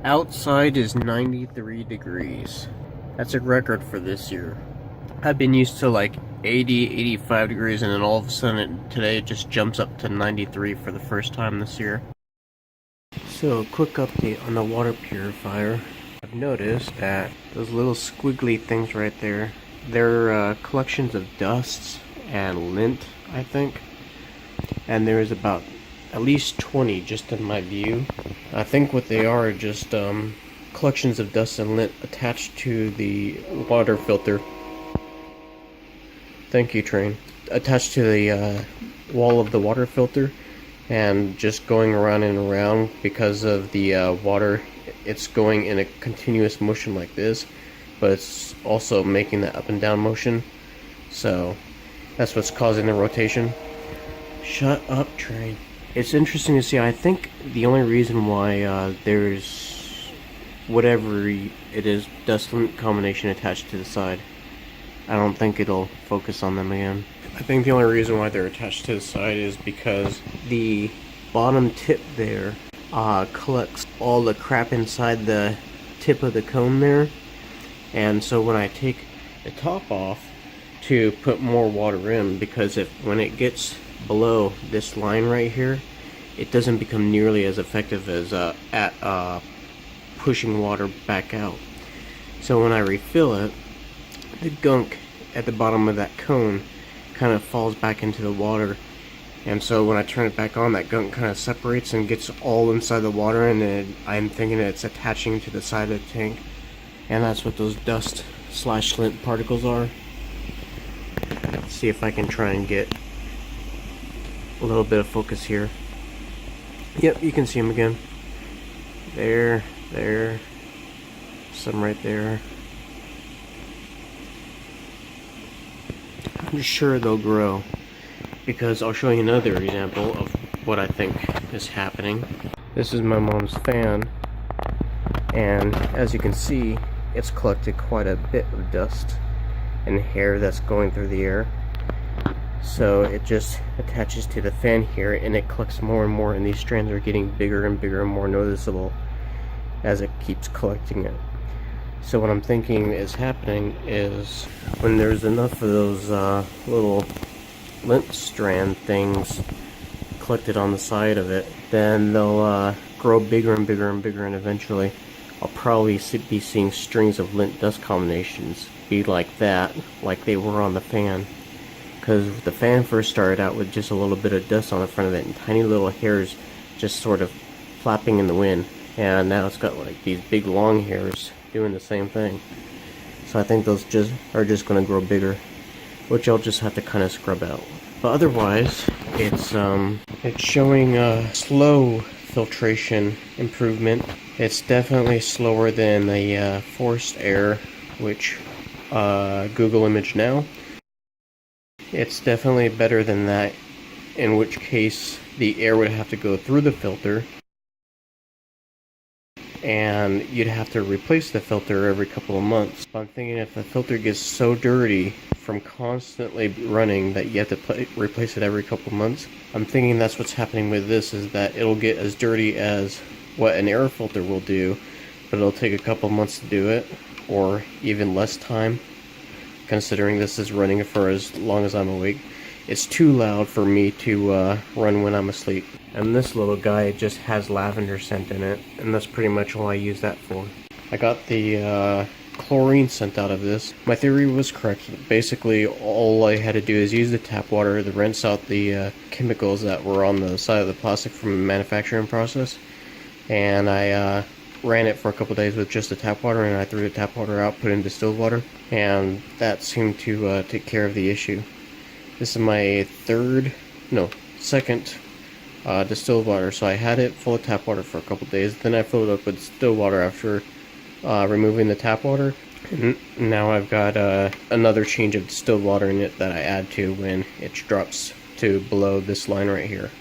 Outside is 93 degrees. That's a record for this year. I've been used to like 80, 85 degrees, and then all of a sudden today it just jumps up to 93 for the first time this year. So, quick update on the water purifier. I've noticed that those little squiggly things right there, they're collections of dusts and lint, I think. And there's about at least 20 just in my view. I think what they are just collections of dust and lint attached to the water filter. Thank you, train. Attached to the wall of the water filter, and just going around and around because of the water. It's going in a continuous motion like this, but it's also making that up and down motion. So that's what's causing the rotation. Shut up, train. It's interesting to see. I think the only reason why there's whatever it is, dust lint combination attached to the side, I don't think it'll focus on them again. I think the only reason why they're attached to the side is because the bottom tip there collects all the crap inside the tip of the cone there, and so when I take the top off to put more water in, because when it gets below this line right here, it doesn't become nearly as effective as at pushing water back out. So when I refill it, the gunk at the bottom of that cone kind of falls back into the water, and so when I turn it back on, that gunk kind of separates and gets all inside the water, and then I'm thinking it's attaching to the side of the tank, and that's what those dust slash lint particles are. Let's see if I can try and get a little bit of focus here. Yep, you can see them again. There, some right there. I'm sure they'll grow, because I'll show you another example of what I think is happening. This is my mom's fan, and as you can see, it's collected quite a bit of dust and hair that's going through the air. So it just attaches to the fan here, and it collects more and more, and these strands are getting bigger and bigger and more noticeable as it keeps collecting it. So what I'm thinking is happening is, when there's enough of those little lint strand things collected on the side of it, then they'll grow bigger and bigger and bigger, and eventually I'll probably be seeing strings of lint dust combinations be like that, like they were on the fan. Because the fan first started out with just a little bit of dust on the front of it and tiny little hairs just sort of flapping in the wind, and now it's got like these big long hairs doing the same thing. So I think those are just going to grow bigger, which I'll just have to kind of scrub out. But otherwise, it's showing a slow filtration improvement. It's definitely slower than the forced air, which Google image now. It's definitely better than that, in which case the air would have to go through the filter, and you'd have to replace the filter every couple of months. I'm thinking if the filter gets so dirty from constantly running that you have to replace it every couple of months, I'm thinking that's what's happening with this, is that it'll get as dirty as what an air filter will do, but it'll take a couple of months to do it, or even less time, considering this is running for as long as I'm awake. It's too loud for me to run when I'm asleep. And this little guy just has lavender scent in it, and that's pretty much all I use that for. I got the chlorine scent out of this. My theory was correct. Basically, all I had to do is use the tap water to rinse out the chemicals that were on the side of the plastic from the manufacturing process. And I ran it for a couple days with just the tap water, and I threw the tap water out, put in distilled water, and that seemed to take care of the issue. This is my second distilled water, so I had it full of tap water for a couple days, then I filled it up with distilled water after removing the tap water, and now I've got another change of distilled water in it that I add to when it drops to below this line right here.